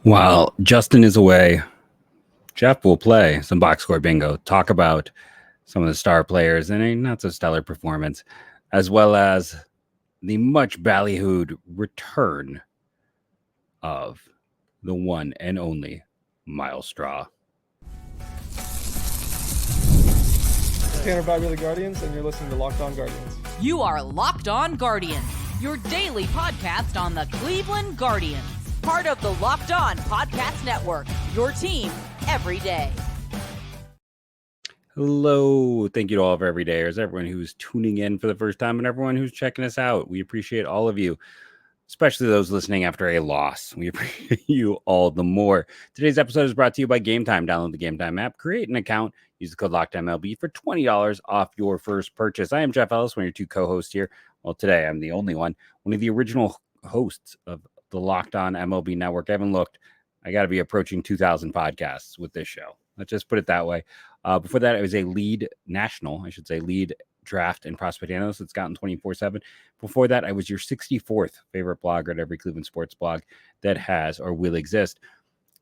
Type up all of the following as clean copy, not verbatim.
While Justin is away, Jeff will play some box score bingo, talk about some of the star players and a not so stellar performance, as well as the much ballyhooed return of the one and only Myles Straw. Tanner Bagby of the Guardians, and you're listening to Locked On Guardians. You are Locked On Guardians, your daily podcast on the Cleveland Guardians. Part of the Locked On Podcast Network, your team every day. Hello. Thank you to all of our everydayers, everyone who's tuning in for the first time, and everyone who's checking us out. We appreciate all of you, especially those listening after a loss. We appreciate you all the more. Today's episode is brought to you by Game Time. Download the Game Time app, create an account, use the code LOCKEDMLB for $20 off your first purchase. I am Jeff Ellis, one of your two co-hosts here. Well, today I'm the only one of the original hosts of the Locked On MLB Network. I haven't looked. I got to be approaching 2,000 podcasts with this show. Let's just put it that way. Before that, I was a lead draft and prospect analyst that's gotten 24/7. Before that, I was your 64th favorite blogger at every Cleveland sports blog that has or will exist.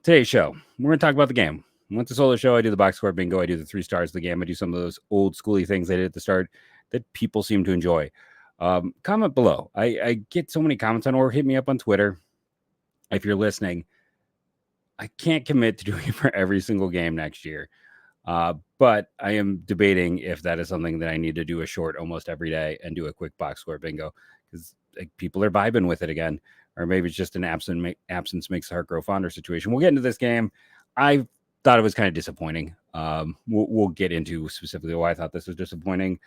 Today's show, we're going to talk about the game. Once a solo show, I do the box score bingo. I do the 3 stars of the game. I do some of those old schooly things I did at the start that people seem to enjoy. Comment below. I get so many comments on, or hit me up on Twitter if you're listening. I can't commit to doing it for every single game next year. But I am debating if that is something that I need to do a short almost every day and do a quick box score bingo, because people are vibing with it again, or maybe it's just an absence makes the heart grow fonder situation. We'll get into this game. I thought it was kind of disappointing. We'll get into specifically why I thought this was disappointing.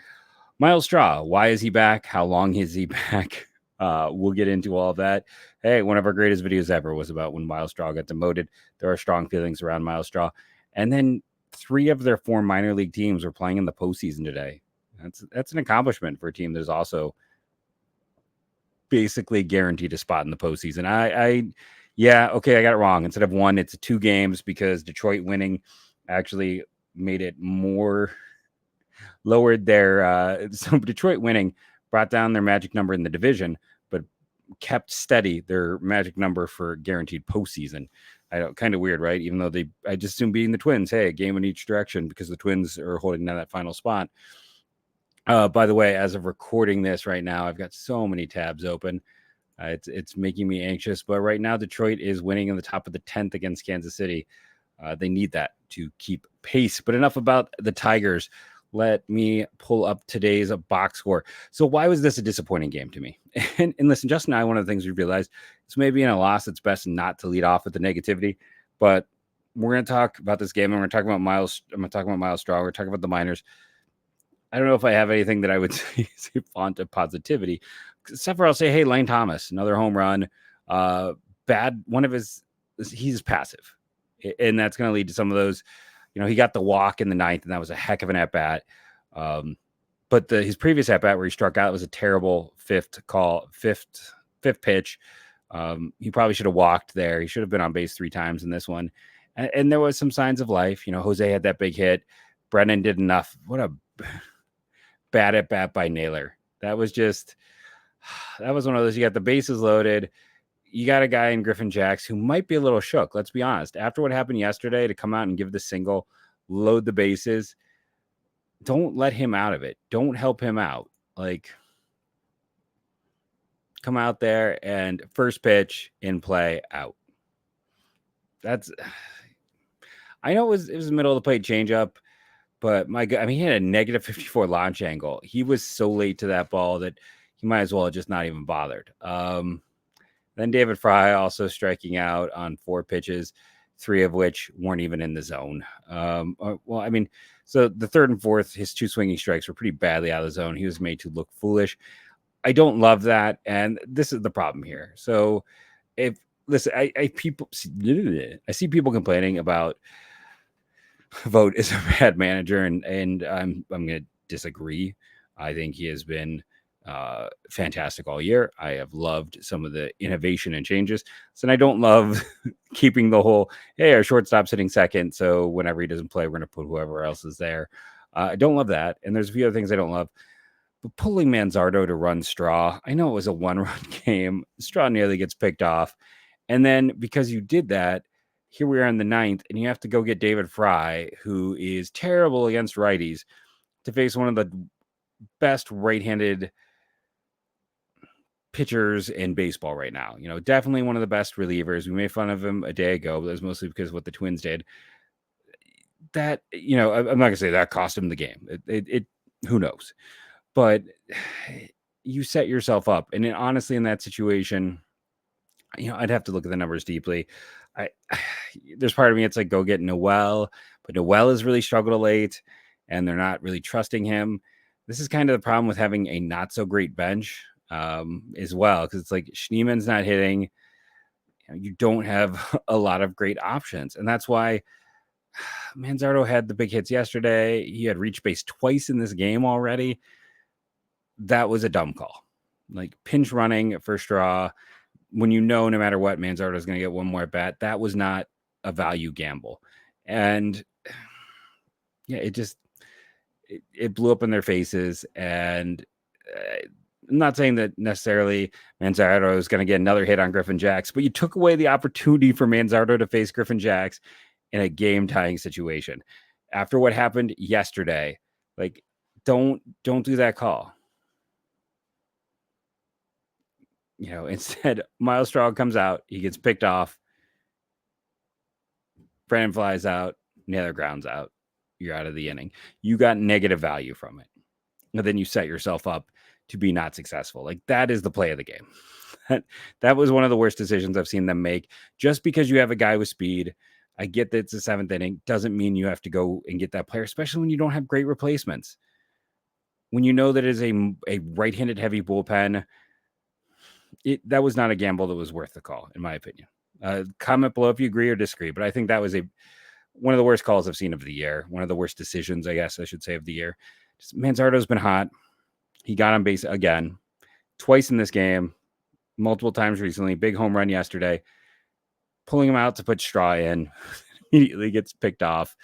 Myles Straw, why is he back? How long is he back? We'll get into all of that. Hey, one of our greatest videos ever was about when Myles Straw got demoted. There are strong feelings around Myles Straw. And then 3 of their 4 minor league teams are playing in the postseason today. That's an accomplishment for a team that's also basically guaranteed a spot in the postseason. I got it wrong. Instead of 1, it's 2 games, because Detroit winning actually made it more lowered their so Detroit winning brought down their magic number in the division, but kept steady their magic number for guaranteed postseason. I don't, kind of weird, right? Even though I just assume beating the Twins, hey, a game in each direction, because the Twins are holding down that final spot. By the way, as of recording this right now, I've got so many tabs open. It's making me anxious, but right now Detroit is winning in the top of the 10th against Kansas City. They need that to keep pace. But enough about the Tigers. Let me pull up today's box score. So why was this a disappointing game to me? And listen, Justin and I, one of the things we realized is maybe in a loss, it's best not to lead off with the negativity. But we're going to talk about this game, and we're talking about Myles. I'm going to talk about Myles Straw. We're talking about the minors. I don't know if I have anything that I would say font of positivity, except for I'll say, hey, Lane Thomas, another home run. He's passive, and that's going to lead to some of those. He got the walk in the 9th, and that was a heck of an at-bat. But his previous at-bat where he struck out was a terrible fifth pitch. He probably should have walked there. He should have been on base 3 times in this one. And there was some signs of life. Jose had that big hit. Brennan did enough. What a bad at-bat by Naylor. That was one of those, you got the bases loaded. You got a guy in Griffin Jacks who might be a little shook. Let's be honest. After what happened yesterday, to come out and give the single, load the bases, don't let him out of it. Don't help him out. Come out there and first pitch in play out. I know it was the middle of the plate changeup, but he had a negative 54 launch angle. He was so late to that ball that he might as well have just not even bothered. Then David Fry also striking out on 4 pitches, 3 of which weren't even in the zone. So the 3rd and 4th, his 2 swinging strikes were pretty badly out of the zone. He was made to look foolish. I don't love that, and this is the problem here. So I see people complaining about Vogt is a bad manager, and I'm going to disagree. I think he has been fantastic all year. I have loved some of the innovation and changes. So I don't love keeping the whole, hey, our shortstop's hitting second, so whenever he doesn't play, we're going to put whoever else is there. I don't love that. And there's a few other things I don't love. But pulling Manzardo to run Straw, I know it was a 1-run game. Straw nearly gets picked off. And then because you did that, here we are in the 9th, and you have to go get David Fry, who is terrible against righties, to face one of the best right-handed pitchers in baseball right now. Definitely one of the best relievers. We made fun of him a day ago, but that's mostly because of what the Twins did. That, I'm not gonna say that cost him the game. It who knows? But you set yourself up, and then honestly, in that situation, I'd have to look at the numbers deeply. There's part of me, it's like, go get Noel, but Noel has really struggled of late, and they're not really trusting him. This is kind of the problem with having a not so great bench as well, because it's like Schneeman's not hitting. You don't have a lot of great options, and that's why Manzardo had the big hits yesterday. He had reached base twice in this game already. That was a dumb call. Like pinch running for Straw, when no matter what, Manzardo is going to get one more at bat. That was not a value gamble. And yeah, it blew up in their faces. And I'm not saying that necessarily Manzardo is going to get another hit on Griffin Jax, but you took away the opportunity for Manzardo to face Griffin Jax in a game-tying situation. After what happened yesterday, like, don't do that call. Instead, Myles Straw comes out, he gets picked off, Brennan flies out, Naylor grounds out. You're out of the inning. You got negative value from it. And then you set yourself up to be not successful. Like, that is the play of the game. That was one of the worst decisions I've seen them make. Just because you have a guy with speed, I get that it's the 7th inning, doesn't mean you have to go and get that player, especially when you don't have great replacements. When you know that it is a right-handed heavy bullpen, that was not a gamble that was worth the call, in my opinion. Comment below if you agree or disagree, but I think that was one of the worst calls I've seen of the year. One of the worst decisions, I guess I should say, of the year. Manzardo's been hot. He got on base again, twice in this game, multiple times recently. Big home run yesterday. Pulling him out to put Straw in, immediately gets picked off.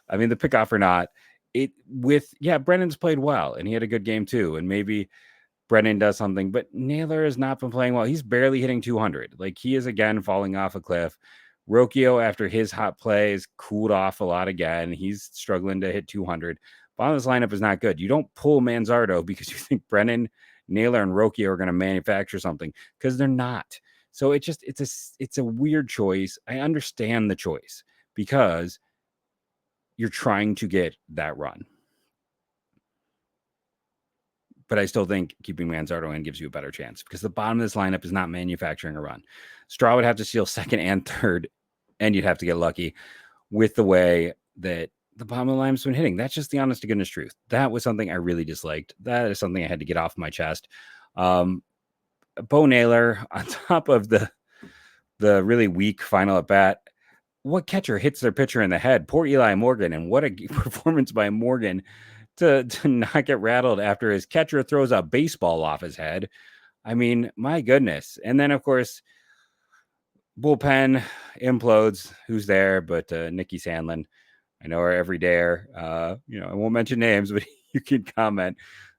I mean, the pick off or not, Brennan's played well, and he had a good game too, and maybe Brennan does something, but Naylor has not been playing well. He's barely hitting 200. Like, he is again falling off a cliff. Rocchio, after his hot plays, cooled off a lot again. He's struggling to hit 200. Bottom of this lineup is not good. You don't pull Manzardo because you think Brennan, Naylor, and Rocchio are going to manufacture something, because they're not. So it's a weird choice. I understand the choice because you're trying to get that run. But I still think keeping Manzardo in gives you a better chance, because the bottom of this lineup is not manufacturing a run. Straw would have to steal 2nd and 3rd, and you'd have to get lucky with the way that the bottom of the lineup's been hitting. That's just the honest to goodness truth. That was something I really disliked. That is something I had to get off my chest. Bo Naylor, on top of the really weak final at bat, what catcher hits their pitcher in the head? Poor Eli Morgan, and what a performance by Morgan to not get rattled after his catcher throws a baseball off his head. I mean, my goodness. And then, of course, bullpen implodes. Who's there but Nikki Sandlin? I know her every dayer. I won't mention names, but you can comment.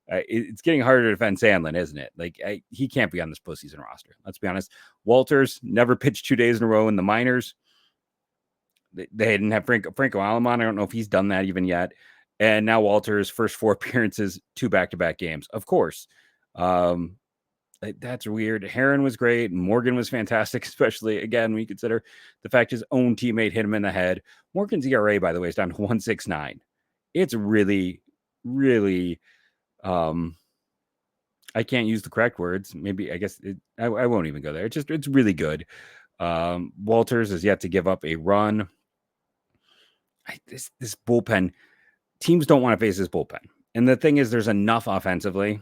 It's getting harder to defend Sandlin, isn't it? Like, he can't be on this postseason roster. Let's be honest. Walters never pitched 2 days in a row in the minors. They didn't have Franco Alamon. I don't know if he's done that even yet. And now Walters' first 4 appearances, 2 back-to-back games. Of course. That's weird. Heron was great. Morgan was fantastic, especially, again, when you consider the fact his own teammate hit him in the head. Morgan's ERA, by the way, is down to 1.69. It's really, really, I can't use the correct words. Maybe, I guess, I won't even go there. It's really good. Walters has yet to give up a run. This bullpen, teams don't want to face this bullpen. And the thing is, there's enough offensively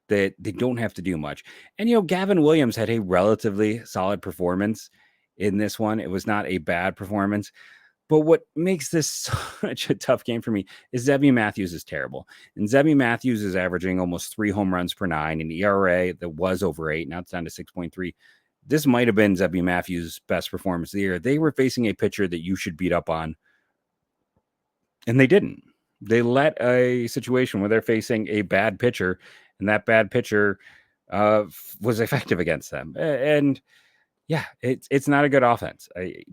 that they don't have to do much. And, Gavin Williams had a relatively solid performance in this one. It was not a bad performance. But what makes this such a tough game for me is Zebby Matthews is terrible. And Zebby Matthews is averaging almost 3 home runs per 9, an ERA that was over 8. Now it's down to 6.3. This might have been Zebby Matthews' best performance of the year. They were facing a pitcher that you should beat up on, and they didn't. They let a situation where they're facing a bad pitcher, and that bad pitcher was effective against them. And Yeah, it's not a good offense.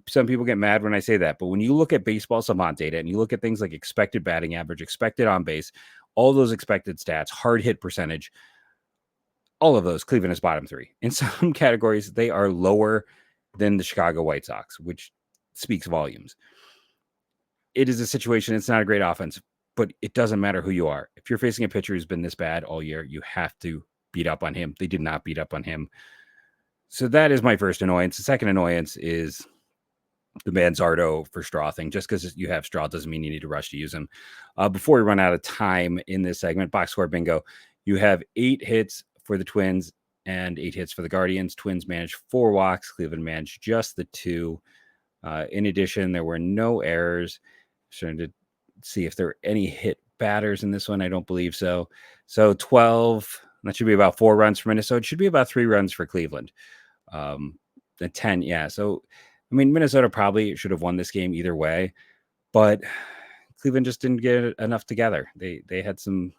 Some people get mad when I say that, but when you look at baseball savant data and you look at things like expected batting average, expected on base, all those expected stats, hard hit percentage, all of those, Cleveland is bottom 3. In some categories, they are lower than the Chicago White Sox, which speaks volumes. It is a situation, it's not a great offense, but it doesn't matter who you are. If you're facing a pitcher who's been this bad all year, you have to beat up on him. They did not beat up on him. So that is my first annoyance. The second annoyance is the Manzardo for Straw thing. Just because you have Straw doesn't mean you need to rush to use him. Before we run out of time in this segment, box score bingo. You have 8 hits for the Twins and 8 hits for the Guardians. Twins managed 4 walks. Cleveland managed just the 2. In addition, there were no errors. Trying to see if there were any hit batters in this one. I don't believe so. So 12. That should be about 4 runs for Minnesota. It should be about 3 runs for Cleveland. The 10, yeah. So, I mean, Minnesota probably should have won this game either way, but Cleveland just didn't get enough together. They had some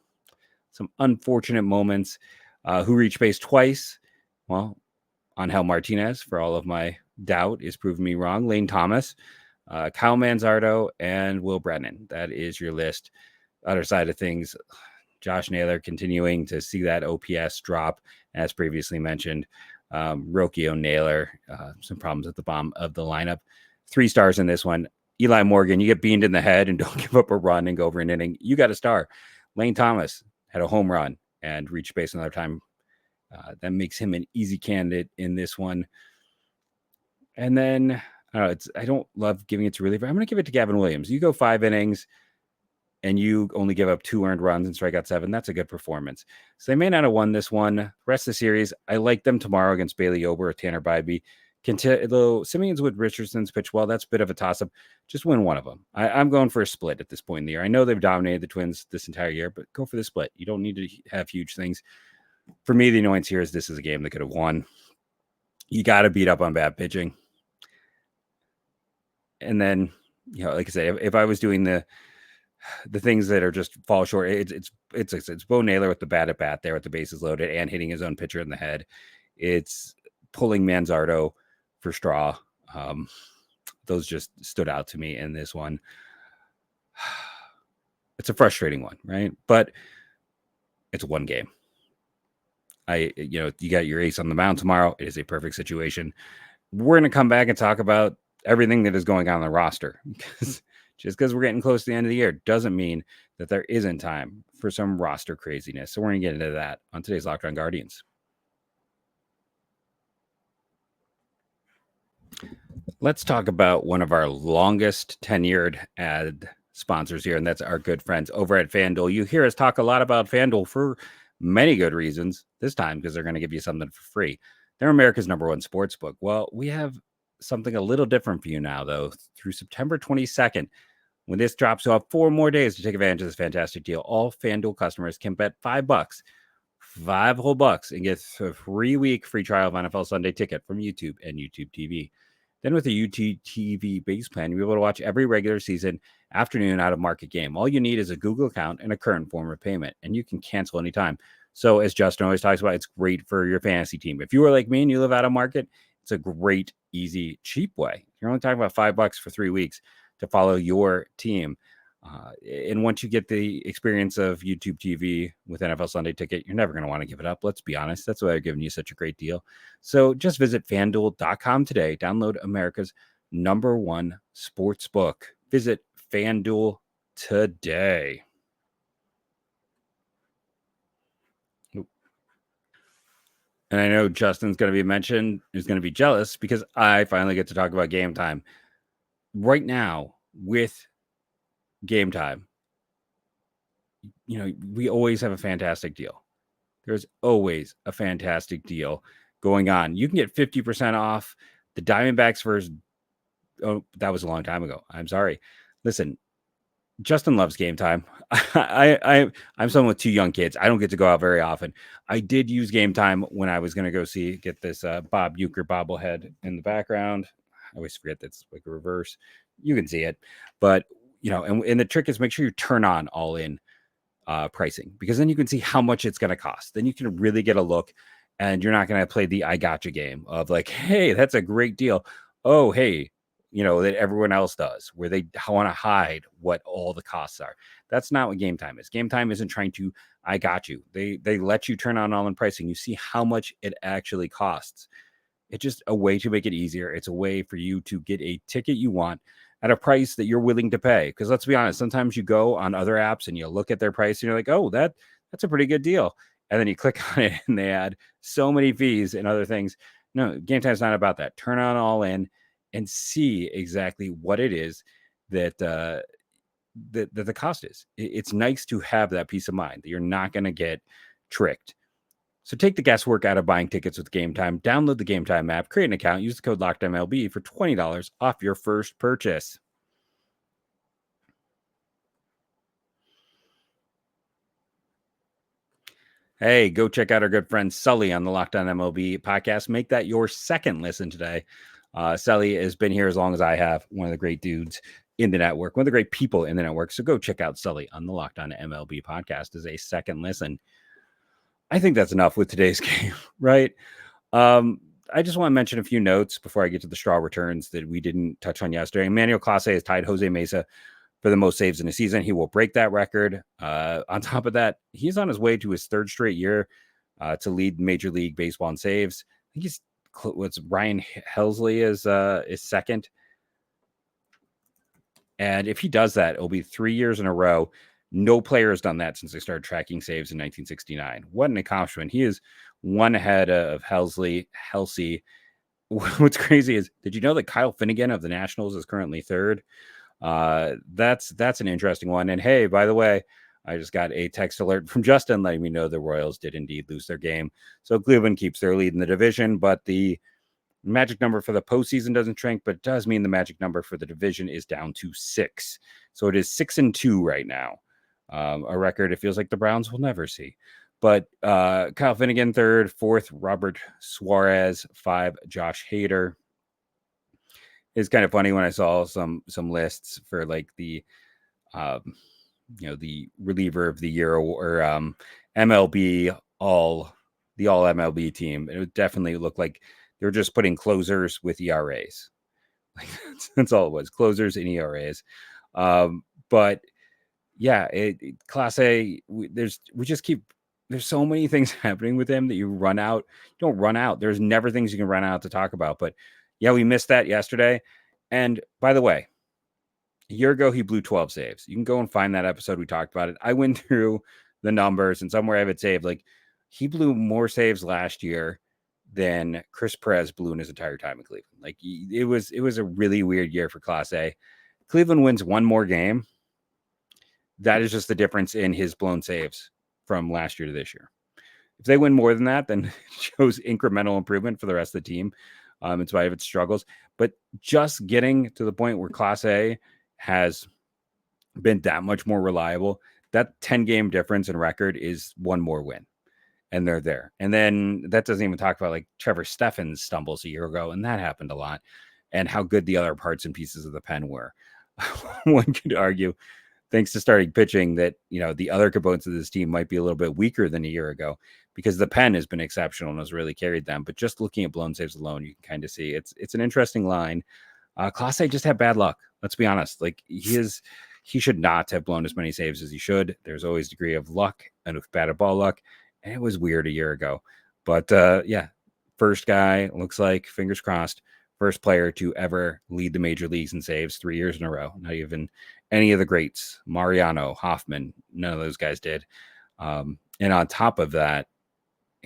unfortunate moments. Who reached base twice? Well, Angel Martinez, for all of my doubt, is proving me wrong. Lane Thomas, Kyle Manzardo, and Will Brennan. That is your list. Other side of things, Josh Naylor continuing to see that OPS drop, as previously mentioned. Rocchio, Naylor, some problems at the bottom of the lineup. 3 stars in this one. Eli Morgan, you get beamed in the head and don't give up a run and go over an inning. You got a star. Lane Thomas had a home run and reached base another time. That makes him an easy candidate in this one. And then, I don't love giving it to reliever. I'm going to give it to Gavin Williams. You go 5 innings and you only give up 2 earned runs and strike out 7. That's a good performance. So they may not have won this one. The rest of the series, I like them tomorrow against Bailey Ober or Tanner Bybee. Though Simeons with Richardson's pitch well, that's a bit of a toss-up. Just win one of them. I'm going for a split at this point in the year. I know they've dominated the Twins this entire year, but go for the split. You don't need to have huge things. For me, the annoyance here is this is a game that could have won. You got to beat up on bad pitching. And then, like I said, if I was doing the things that are just fall short, it's Bo Naylor with the bat at bat there with the bases loaded and hitting his own pitcher in the head. It's pulling Manzardo for Straw. Those just stood out to me in this one. It's a frustrating one, right? But it's one game. You got your ace on the mound tomorrow. It is a perfect situation. We're going to come back and talk about everything that is going on the roster. Just because we're getting close to the end of the year doesn't mean that there isn't time for some roster craziness. So we're going to get into that on today's Locked On Guardians. Let's talk about one of our longest tenured ad sponsors here, and that's our good friends over at FanDuel. You hear us talk a lot about FanDuel for many good reasons this time, because they're going to give you something for free. They're America's #1 sports book. Well, we have something a little different for you now, though. Through September 22nd, when this drops, you'll have 4 more days to take advantage of this fantastic deal. All FanDuel customers can bet $5, $5 whole bucks, and get a 3-week free trial of NFL Sunday Ticket from YouTube and YouTube TV. Then with a YouTube TV base plan, you'll be able to watch every regular season afternoon out-of-market game. All you need is a Google account and a current form of payment, and you can cancel anytime. So as Justin always talks about, it's great for your fantasy team. If you are like me and you live out of market, it's a great, easy, cheap way. You're only talking about $5 for 3 weeks to follow your team. And once you get the experience of YouTube TV with NFL Sunday Ticket, you're never going to want to give it up. Let's be honest. That's why they're giving you such a great deal. So just visit FanDuel.com today. Download America's #1 sports book. Visit FanDuel today. And I know Justin's going to be mentioned, is going to be jealous because I finally get to talk about Game Time. Right now, with Game Time, we always have a fantastic deal. There's always a fantastic deal going on. You can get 50% off the Diamondbacks versus, that was a long time ago. I'm sorry. Listen, Justin loves Game Time. I'm someone with 2 young kids. I don't get to go out very often. I did use Game Time when I was going to go get this Bob Uecker bobblehead in the background. I always forget that's like a reverse. You can see it. But, and the trick is make sure you turn on all in pricing, because then you can see how much it's going to cost. Then you can really get a look And you're not going to play the I gotcha game of like, hey, that's a great deal. Oh, hey, that everyone else does, where they want to hide what all the costs are. That's not what game time is. Game time isn't trying to, I got you. They let you turn on all-in pricing. You see how much it actually costs. It's just a way to make it easier. It's a way for you to get a ticket you want at a price that you're willing to pay. Because let's be honest, sometimes you go on other apps and you look at their price and you're like, oh, that's a pretty good deal. And then you click on it and they add so many fees and other things. No, game time is not about that. Turn on all in and see exactly what it is that the cost is. It's nice to have that peace of mind that you're not going to get tricked. So take the guesswork out of buying tickets with Game Time. Download the Game Time app, create an account, use the code LOCKEDONMLB for $20 off your first purchase. Hey, go check out our good friend Sully on the Locked On MLB podcast. Make that your second listen today. Sully has been here as long as I have. One of the great dudes in the network, one of the great people in the network. So go check out Sully on the Locked On MLB podcast as a second listen. I think that's enough with today's game, right? I just want to mention a few notes before I get to the Straw returns that we didn't touch on yesterday. Emmanuel Clase has tied Jose Mesa for the most saves in a season. He will break that record. On top of that, he's on his way to his third straight year to lead Major League Baseball in saves. I think he's what's Ryan Helsley is second. And if he does that, it'll be 3 years in a row. No player has done that since they started tracking saves in 1969. What an accomplishment. He is one ahead of Helsley. What's crazy is, did you know that Kyle Finnegan of the Nationals is currently third? That's an interesting one. And hey, by the way, I just got a text alert from Justin letting me know the Royals did indeed lose their game. So Cleveland keeps their lead in the division, but the magic number for the postseason doesn't shrink, but it does mean the magic number for the division is down to 6. So it is 6-2 right now. A record it feels like the Browns will never see. But Kyle Finnegan third, fourth Robert Suarez, 5 Josh Hader. It's kind of funny when I saw some lists for like the the reliever of the year or MLB all MLB team. It would definitely look like they were just putting closers with ERAs. Like that's all it was, closers and ERAs. But yeah, Clase, there's so many things happening with him that you run out. You don't run out. There's never things you can run out to talk about. But yeah, we missed that yesterday. And by the way, a year ago, he blew 12 saves. You can go and find that episode. We talked about it. I went through the numbers and somewhere I have it saved. Like he blew more saves last year than Chris Perez blew in his entire time in Cleveland. Like it was a really weird year for Clase. Cleveland wins one more game. That is just the difference in his blown saves from last year to this year. If they win more than that, then it shows incremental improvement for the rest of the team in spite of its struggles. But just getting to the point where Clase has been that much more reliable, that 10-game difference in record is one more win. And they're there. And then that doesn't even talk about like Trevor Steffen's stumbles a year ago. And that happened a lot. And how good the other parts and pieces of the pen were. One could argue, thanks to starting pitching, that the other components of this team might be a little bit weaker than a year ago because the pen has been exceptional and has really carried them. But just looking at blown saves alone, you can kind of see it's an interesting line. Clase just had bad luck. Let's be honest. Like he should not have blown as many saves as he should. There's always a degree of luck and with bad ball luck. And it was weird a year ago. But yeah, first guy, looks like, fingers crossed, first player to ever lead the major leagues in saves 3 years in a row. Not even any of the greats, Mariano, Hoffman, none of those guys did. And on top of that,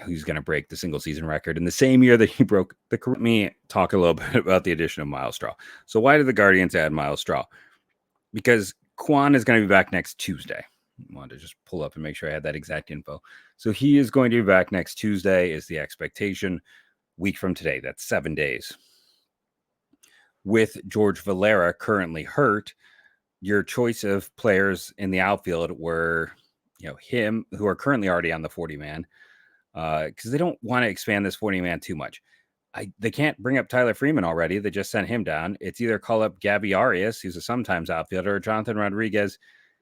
he's going to break the single season record in the same year that he broke the career. Let me talk a little bit about the addition of Myles Straw. So why did the Guardians add Myles Straw? Because Quan is going to be back next Tuesday. I wanted to just pull up and make sure I had that exact info. So he is going to be back next Tuesday is the expectation. Week from today, that's 7 days. With George Valera currently hurt, your choice of players in the outfield were, him, who are currently already on the 40-man, because they don't want to expand this 40-man too much. They can't bring up Tyler Freeman already. They just sent him down. It's either call up Gabby Arias, who's a sometimes outfielder, or Jonathan Rodriguez,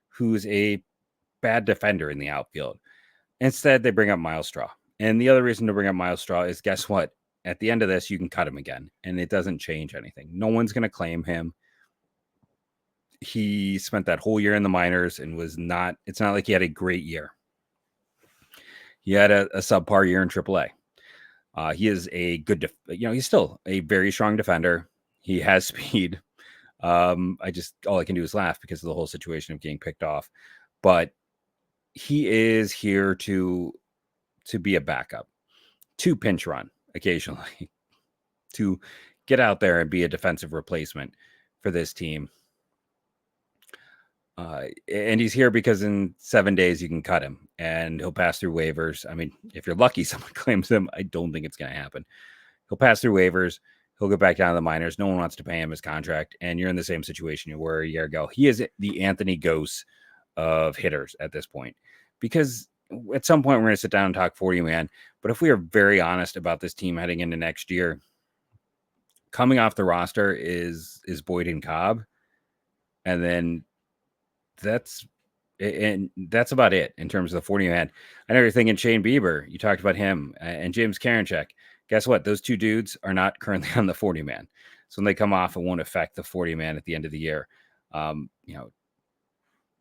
who's a bad defender in the outfield. Instead, they bring up Myles Straw. And the other reason to bring up Myles Straw is, guess what? At the end of this, you can cut him again, and it doesn't change anything. No one's going to claim him. He spent that whole year in the minors and was not, it's not like he had a great year. He had a subpar year in AAA. He is a good, he's still a very strong defender. He has speed. All I can do is laugh because of the whole situation of getting picked off. But he is here to be a backup, to pinch run occasionally, to get out there and be a defensive replacement for this team. And he's here because in 7 days you can cut him and he'll pass through waivers. I mean, if you're lucky, someone claims him. I don't think it's going to happen. He'll pass through waivers. He'll go back down to the minors. No one wants to pay him his contract. And you're in the same situation you were a year ago. He is the Anthony Gose of hitters at this point, because at some point we're going to sit down and talk 40 man. But if we are very honest about this team heading into next year, coming off the roster is Boyd and Cobb. And then that's about it in terms of the 40 man. I know you're thinking Shane Bieber. You talked about him and James Karinchak. Guess what? Those two dudes are not currently on the 40 man. So when they come off, it won't affect the 40 man at the end of the year.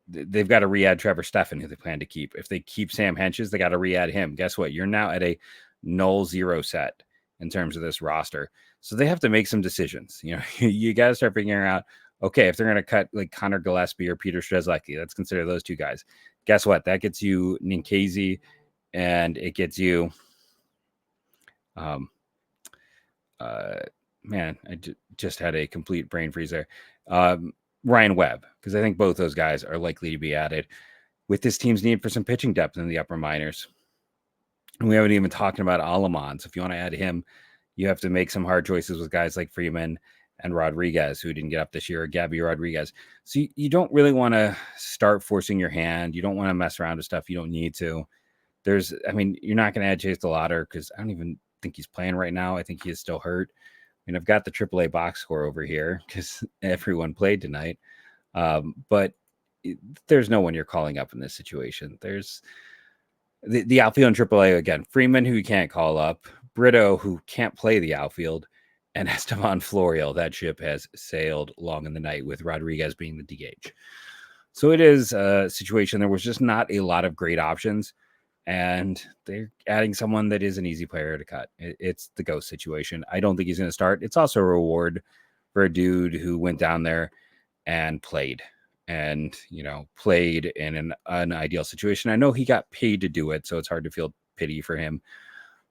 They've got to re-add Trevor Stephan, who they plan to keep. If they keep Sam Henches, they got to re-add him. Guess what? You're now at a 0-0 set in terms of this roster. So they have to make some decisions. You got to start figuring out, okay, if they're going to cut like Connor Gillespie or Peter Strzelecki, let's consider those two guys. Guess what? That gets you Ninkasi, and it gets you, man, I just had a complete brain freeze there. Ryan Webb, because I think both those guys are likely to be added with this team's need for some pitching depth in the upper minors. And we haven't even talked about Alamon. So if you want to add him, you have to make some hard choices with guys like Freeman and Rodriguez, who didn't get up this year, or Gabby Rodriguez. So you don't really want to start forcing your hand. You don't want to mess around with stuff you don't need to. You're not going to add Chase DeLauder because I don't even think he's playing right now. I think he is still hurt. I mean, I've got the AAA box score over here because everyone played tonight. But there's no one you're calling up in this situation. There's the outfield in AAA, again, Freeman, who you can't call up, Brito, who can't play the outfield, and Esteban Florial. That ship has sailed long in the night with Rodriguez being the DH. So it is a situation. There was just not a lot of great options. And they're adding someone that is an easy player to cut. It's the Ghost situation. I don't think he's going to start. It's also a reward for a dude who went down there and played in an unideal situation. I know he got paid to do it, so it's hard to feel pity for him.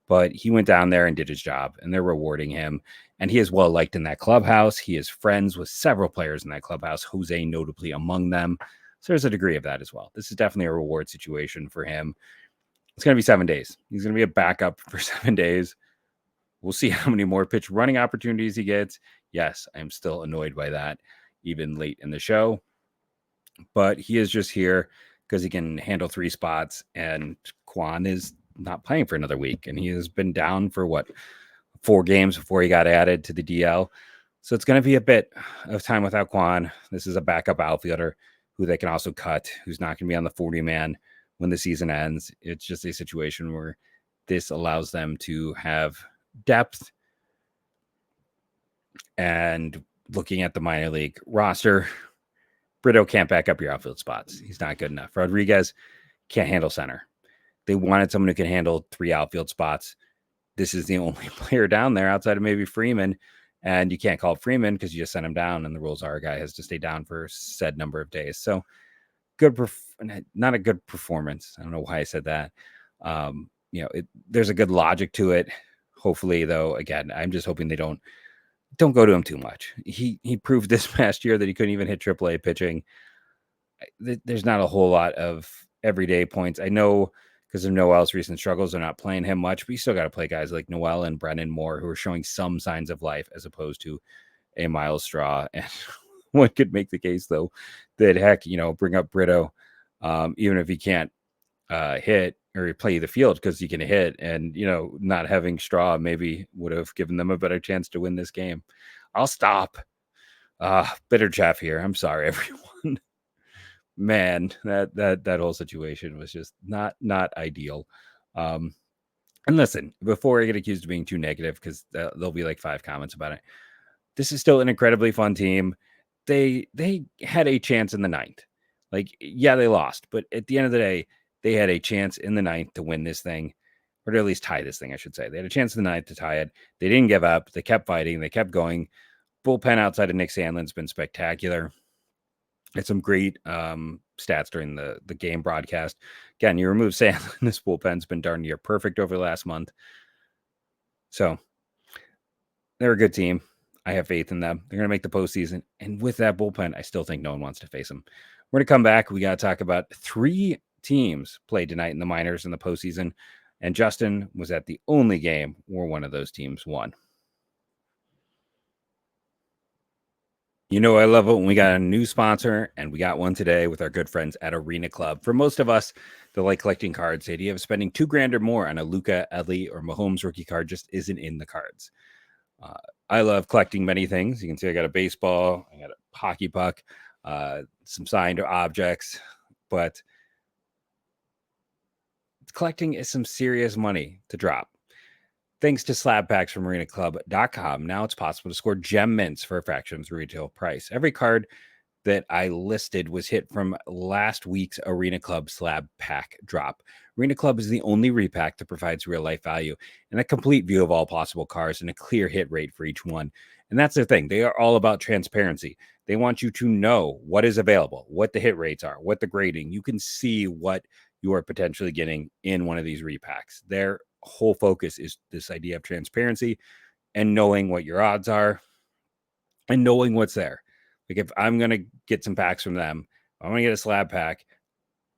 But he went down there and did his job, and they're rewarding him. And he is well liked in that clubhouse. He is friends with several players in that clubhouse, Jose notably among them. So there's a degree of that as well. This is definitely a reward situation for him. It's going to be 7 days. He's going to be a backup for 7 days. We'll see how many more pitch running opportunities he gets. Yes, I'm still annoyed by that, even late in the show. But he is just here because he can handle 3 spots, and Quan is not playing for another week. And he has been down for 4 games before he got added to the DL. So it's going to be a bit of time without Quan. This is a backup outfielder who they can also cut, who's not going to be on the 40-man when the season ends. It's just a situation where this allows them to have depth. And looking at the minor league roster, Brito can't back up your outfield spots. He's not good enough. Rodriguez can't handle center. They wanted someone who can handle 3 outfield spots. This is the only player down there outside of maybe Freeman. And you can't call Freeman because you just sent him down. And the rules are a guy has to stay down for said number of days. So not a good performance. I don't know why I said that. There's a good logic to it. Hopefully, though, again, I'm just hoping they don't go to him too much. He proved this past year that he couldn't even hit AAA pitching. There's not a whole lot of everyday points. I know because of Noel's recent struggles, they're not playing him much, but you still got to play guys like Noel and Brennan Moore, who are showing some signs of life as opposed to a Myles Straw. And one could make the case, though, that heck, bring up Brito, even if he can't hit or play the field because he can hit, and not having Straw maybe would have given them a better chance to win this game. I'll stop. Bitter chaff here. I'm sorry, everyone. Man, that whole situation was just not ideal. And listen, before I get accused of being too negative, because there'll be like 5 comments about it, this is still an incredibly fun team. They had a chance in the 9th. Like, yeah, they lost, but at the end of the day, they had a chance in the 9th to win this thing, or to at least tie this thing, I should say. They had a chance in the 9th to tie it. They didn't give up. They kept fighting. They kept going. Bullpen outside of Nick Sandlin's been spectacular. Had some great stats during the game broadcast. Again, you remove Sandlin, this bullpen's been darn near perfect over the last month. So they're a good team. I have faith in them. They're going to make the postseason. And with that bullpen, I still think no one wants to face them. We're going to come back. We got to talk about 3 teams played tonight in the minors in the postseason. And Justin was at the only game where one of those teams won. You know, I love it when we got a new sponsor, and we got one today with our good friends at Arena Club. For most of us that like collecting cards, the idea of spending $2,000 or more on a Luka, Ellie, or Mahomes rookie card just isn't in the cards. I love collecting many things. You can see I got a baseball, I got a hockey puck, some signed objects, but collecting is some serious money to drop. Thanks to slab packs from arenaclub.com, now it's possible to score gem mints for a fraction of the retail price. Every card that I listed was hit from last week's Arena Club slab pack drop. Arena Club is the only repack that provides real life value and a complete view of all possible cards and a clear hit rate for each one. And that's the thing. They are all about transparency. They want you to know what is available, what the hit rates are, what the grading. You can see what you are potentially getting in one of these repacks. Their whole focus is this idea of transparency and knowing what your odds are and knowing what's there. Like, if I'm going to get some packs from them, I'm going to get a slab pack,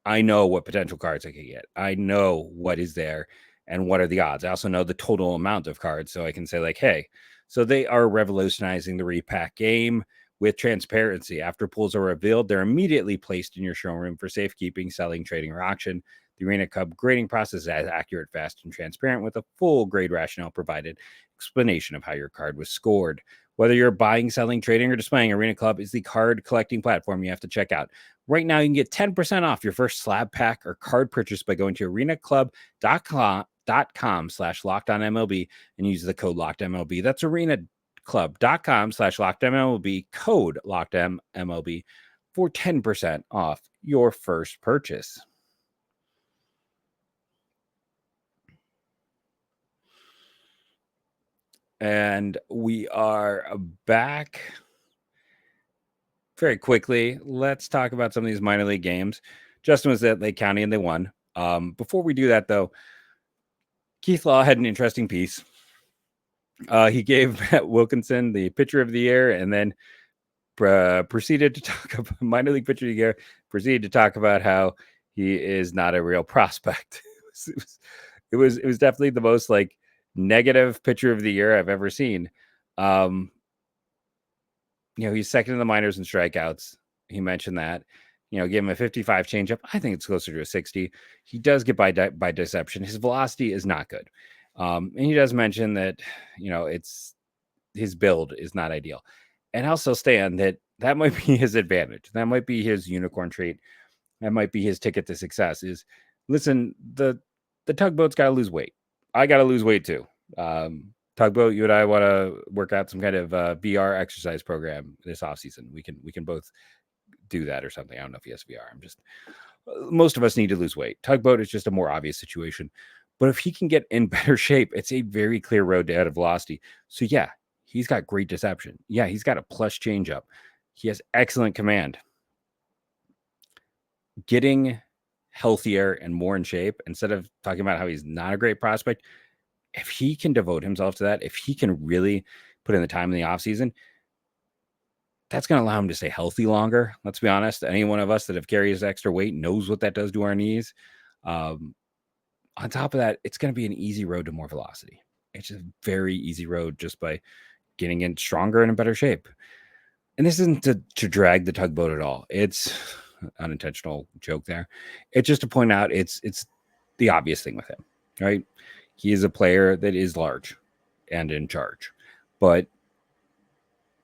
I know what potential cards I can get. I know what is there and what are the odds. I also know the total amount of cards, so I can say, like, hey, so they are revolutionizing the repack game with transparency. After pools are revealed, they're immediately placed in your showroom for safekeeping, selling, trading, or auction. The Arena Club grading process is accurate, fast, and transparent with a full grade rationale provided, explanation of how your card was scored. Whether you're buying, selling, trading, or displaying, Arena Club is the card collecting platform you have to check out. Right now, you can get 10% off your first slab pack or card purchase by going to arenaclub.com/LockedOnMLB and use the code LockedMLB. That's arenaclub.com/LockedMLB, code LockedMLB for 10% off your first purchase. And we are back very quickly. Let's talk about some of these minor league games. Justin was at Lake County and they won. Before we do that, though, Keith Law had an interesting piece. He gave Matt Wilkinson the pitcher of the year and then proceeded to talk about minor league pitcher of the year, proceeded to talk about how he is not a real prospect. It was definitely the most like negative pitcher of the year I've ever seen. He's second in the minors in strikeouts. He mentioned that. Give him a 55 changeup. I think it's closer to a 60. He does get by deception. His velocity is not good. And he does mention that, it's his build is not ideal. And I'll still stand that might be his advantage. That might be his unicorn trait. That might be his ticket to success is, listen, the tugboat's got to lose weight. I got to lose weight too. Tugboat, you and I want to work out some kind of VR exercise program this offseason. We can both do that or something. I don't know if he has VR. Most of us need to lose weight. Tugboat is just a more obvious situation. But if he can get in better shape, it's a very clear road to added velocity. So yeah, he's got great deception. Yeah, he's got a plus changeup. He has excellent command. Getting healthier and more in shape, instead of talking about how he's not a great prospect, if he can devote himself to that, if he can really put in the time in the offseason, that's going to allow him to stay healthy longer. Let's be honest. Any one of us that have carries extra weight knows what that does to our knees. On top of that, it's going to be an easy road to more velocity. It's a very easy road just by getting in stronger and in better shape. And this isn't to drag the tugboat at all. It's unintentional joke there. It's just to point out it's the obvious thing with him, right? He is a player that is large and in charge. But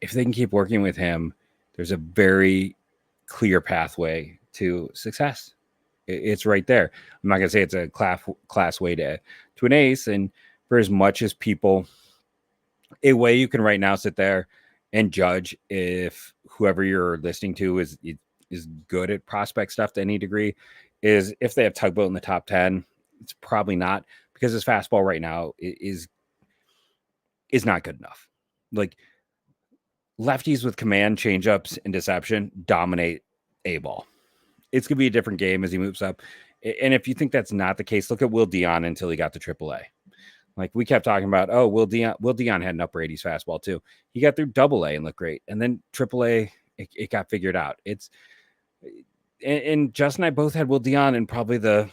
if they can keep working with him, there's a very clear pathway to success. It's right there. I'm not going to say it's a class way to to an ace. And for as much as people, a way you can right now sit there and judge if whoever you're listening to is good at prospect stuff to any degree is if they have Tugboat in the top 10. It's probably not, because his fastball right now is not good enough. Like, lefties with command, changeups, and deception dominate A ball. It's going to be a different game as he moves up. And if you think that's not the case, look at Will Dion until he got to AAA. Like, we kept talking about, oh, Will Dion had an upper 80s fastball too. He got through AA and looked great. And then AAA, it got figured out. And Justin and I both had Will Dion in probably the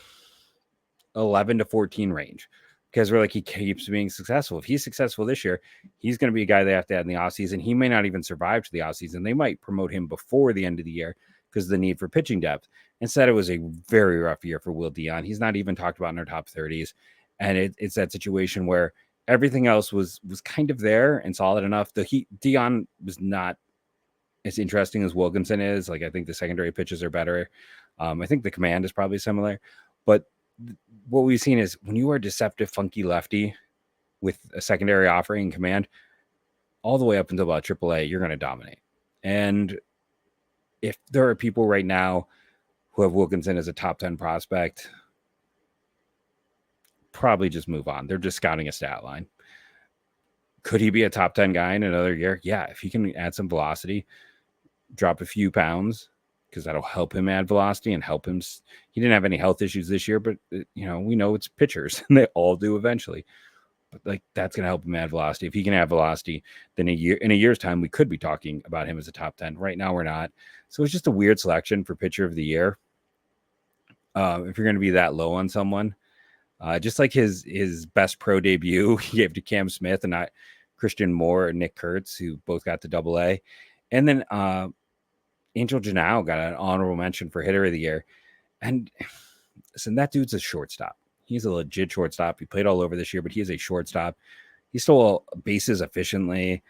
11 to 14 range, because we're like, he keeps being successful. If he's successful this year, he's going to be a guy they have to add in the offseason. He may not even survive to the offseason. They might promote him before the end of the year because of the need for pitching depth. Instead, it was a very rough year for Will Dion. He's not even talked about in our top 30s. And it's that situation where everything else was kind of there and solid enough. Dion was not as interesting as Wilkinson is. Like, I think the secondary pitches are better. I think the command is probably similar. But what we've seen is when you are a deceptive, funky lefty with a secondary offering and command, all the way up until about AAA, you're going to dominate. And if there are people right now who have Wilkinson as a top 10 prospect, probably just move on. They're just scouting a stat line. Could he be a top 10 guy in another year? Yeah, if he can add some velocity, drop a few pounds, because that'll help him add velocity and help him. He didn't have any health issues this year, but we know it's pitchers and they all do eventually. But like, that's going to help him add velocity. If he can add velocity, then in a year's time, we could be talking about him as a top 10. Right now, we're not. So it's just a weird selection for pitcher of the year. If you're going to be that low on someone, just like his best pro debut, he gave to Cam Smith and not Christian Moore and Nick Kurtz, who both got to AA. And then Angel Genao got an honorable mention for hitter of the year. And listen, that dude's a shortstop. He's a legit shortstop. He played all over this year, but he is a shortstop. He stole bases efficiently.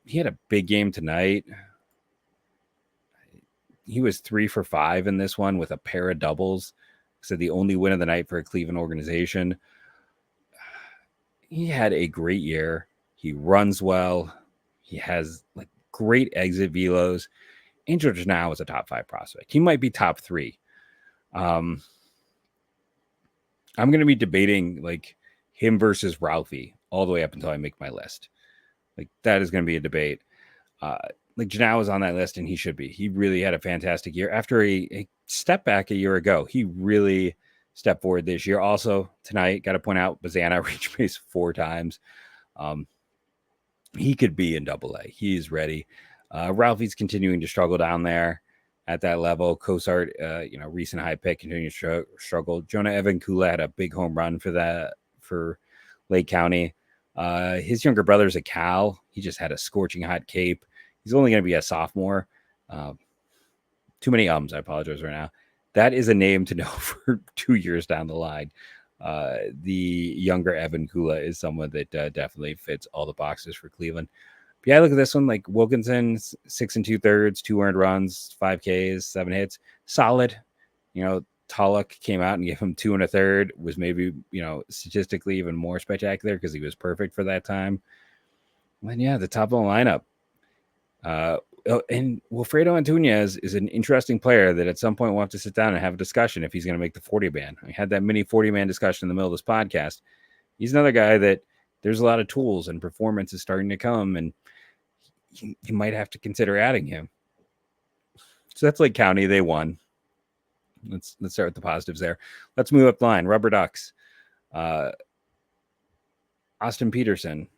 He had a big game tonight. He was 3 for 5 in this one with a pair of doubles. So the only win of the night for a Cleveland organization. He had a great year. He runs well. He has like great exit velos. Angel Genao is a top 5 prospect. He might be top 3. I'm going to be debating like him versus Ralphie all the way up until I make my list. Like, that is going to be a debate. Like, Genao is on that list, and he should be. He really had a fantastic year. After a step back a year ago, he really stepped forward this year. Also, tonight, got to point out, Bazana reached base 4 times. He could be in AA. He's ready. Ralphie's continuing to struggle down there at that level. Cosart, recent high pick, continuing to struggle. Jonah Evan Kula had a big home run for Lake County. His younger brother's a Cal. He just had a scorching hot cape. He's only going to be a sophomore. Too many ums. I apologize right now. That is a name to know for 2 years down the line. The younger Evan Kula is someone that definitely fits all the boxes for Cleveland. But yeah, look at this one. Like, Wilkinson, 6 2/3, 2 earned runs, 5 Ks, 7 hits. Solid. Tulloch came out and gave him 2 1/3. Was maybe, statistically even more spectacular because he was perfect for that time. And yeah, the top of the lineup. And Wilfredo Antunez is an interesting player that at some point we'll have to sit down and have a discussion if he's going to make the 40-man. I had that mini 40-man discussion in the middle of this podcast. He's another guy that there's a lot of tools and performance is starting to come, and you might have to consider adding him. So that's Lake County. They won. Let's start with the positives there. Let's move up the line. Rubber Ducks. Austin Peterson.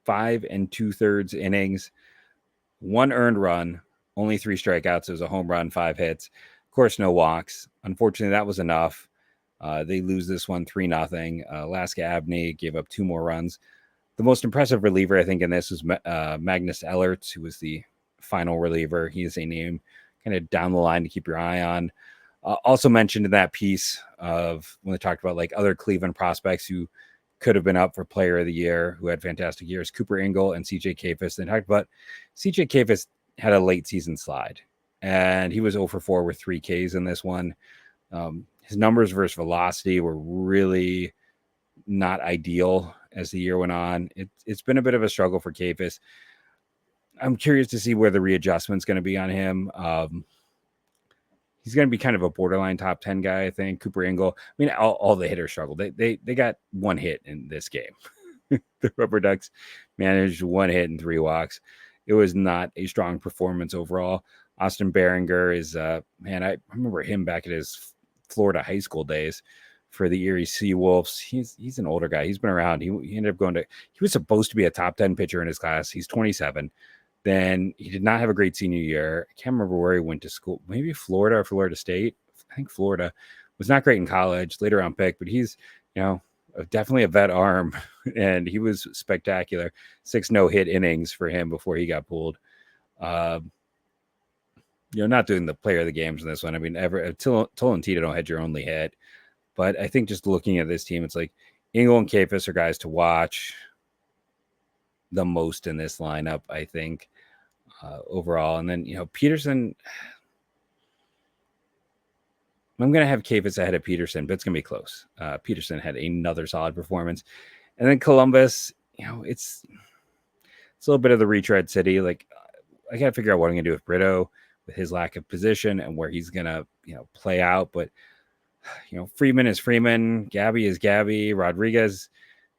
5 2/3 innings, 1 earned run, only 3 strikeouts. It was a home run, 5 hits. Of course, no walks. Unfortunately, that was enough. They lose this one 3-0. Alaska Abney gave up 2 more runs. The most impressive reliever, I think, in this was Magnus Ellerts, who was the final reliever. He is a name kind of down the line to keep your eye on. Also mentioned in that piece of when they talked about like other Cleveland prospects who could have been up for player of the year, who had fantastic years, Cooper Ingle and CJ Kafis. They talked about CJ Kafis had a late season slide, and he was 0 for 4 with 3 Ks in this one. His numbers versus velocity were really not ideal as the year went on. It's been a bit of a struggle for Kafis. I'm curious to see where the readjustment's going to be on him. He's going to be kind of a borderline top 10 guy, I think. Cooper Ingle. I mean, all the hitters struggled. They got one hit in this game. The Rubber Ducks managed one hit and 3 walks. It was not a strong performance overall. Austin Behringer is, man, I remember him back at his Florida high school days for the Erie Seawolves. He's an older guy. He's been around. He ended up he was supposed to be a top 10 pitcher in his class. He's 27. Then he did not have a great senior year. I can't remember where he went to school. Maybe Florida or Florida State. I think Florida. Was not great in college. Later round pick, but he's, definitely a vet arm, and he was spectacular. 6 no-hit innings for him before he got pulled. Not doing the player of the games in this one. I mean, Tolentino don't had your only hit, but I think just looking at this team, it's like Ingle and Kafis are guys to watch the most in this lineup, I think, overall. And then, Peterson, I'm going to have Kafis ahead of Peterson, but it's going to be close. Peterson had another solid performance. And then Columbus, it's a little bit of the retread city. Like, I got to figure out what I'm going to do with Brito, with his lack of position and where he's going to, play out. But, Freeman is Freeman. Gabby is Gabby. Rodriguez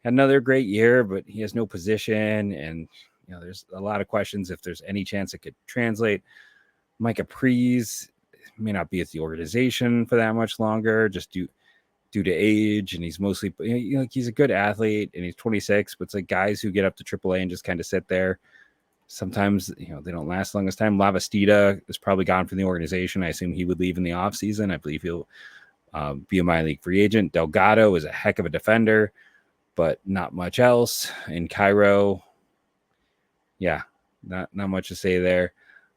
had another great year, but he has no position. And, there's a lot of questions if there's any chance it could translate. Mike Capriz may not be at the organization for that much longer, just due to age. And he's mostly, he's a good athlete and he's 26, but it's like guys who get up to AAA and just kind of sit there. Sometimes, they don't last long as time. Lavastida is probably gone from the organization. I assume he would leave in the offseason. I believe he'll be a minor league free agent. Delgado is a heck of a defender, but not much else. In Cairo, not much to say there.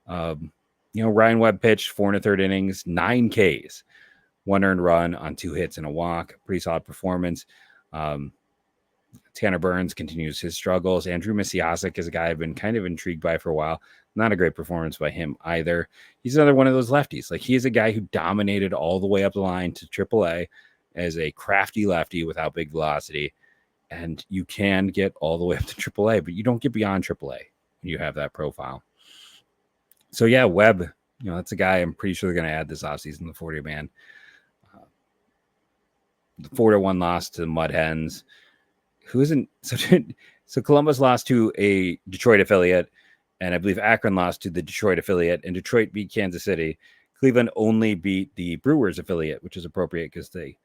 Ryan Webb pitched 4 1/3 innings, 9 Ks, 1 earned run on 2 hits and a walk. Pretty solid performance. Tanner Burns continues his struggles. Andrew Misiasic is a guy I've been kind of intrigued by for a while. Not a great performance by him either. He's another one of those lefties. Like, he is a guy who dominated all the way up the line to AAA as a crafty lefty without big velocity. And you can get all the way up to AAA, but you don't get beyond AAA when you have that profile. So, Webb, that's a guy I'm pretty sure they're going to add this offseason, the 40-man. The 4-1 loss to the Mud Hens. Who isn't so Columbus lost to a Detroit affiliate, and I believe Akron lost to the Detroit affiliate, and Detroit beat Kansas City. Cleveland only beat the Brewers affiliate, which is appropriate because they,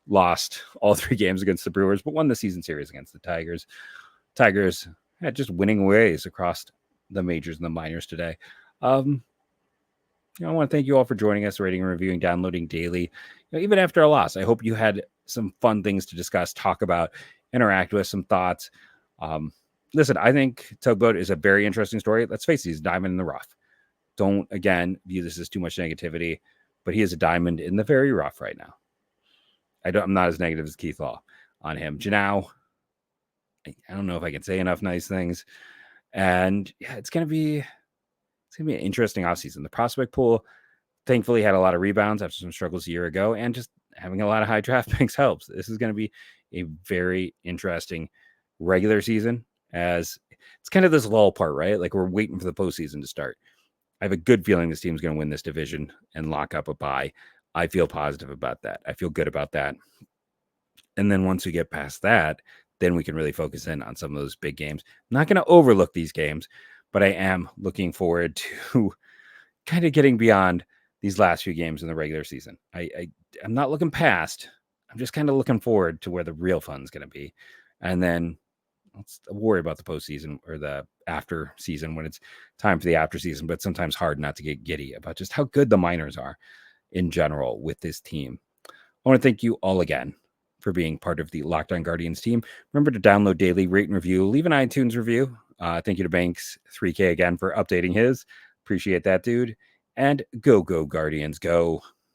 lost all 3 games against the Brewers, but won the season series against the Tigers. Tigers had just winning ways across the majors and the minors today. I want to thank you all for joining us, rating and reviewing, downloading daily. Even after a loss, I hope you had some fun things to discuss, talk about, interact with, some thoughts. Listen, I think Tugboat is a very interesting story. Let's face it, he's a diamond in the rough. Don't, again, view this as too much negativity, but he is a diamond in the very rough right now. I'm not as negative as Keith Law on him. Genao, I don't know if I can say enough nice things. And it's going to be an interesting offseason. The prospect pool thankfully had a lot of rebounds after some struggles a year ago, and just having a lot of high draft picks helps. This is going to be a very interesting regular season, as it's kind of this lull part, right? Like, we're waiting for the postseason to start. I have a good feeling this team's going to win this division and lock up a bye. I feel positive about that. I feel good about that. And then once we get past that, then we can really focus in on some of those big games. I'm not going to overlook these games, but I am looking forward to kind of getting beyond these last few games in the regular season. I'm not looking past. I'm just kind of looking forward to where the real fun's going to be. And then let's worry about the postseason or the after season when it's time for the after season. But sometimes hard not to get giddy about just how good the minors are in general with this team. I want to thank you all again for being part of the Locked On Guardians team. Remember to download daily, rate and review, leave an iTunes review. Thank you to Banks 3K again for updating his. Appreciate that, dude. And go Guardians, go.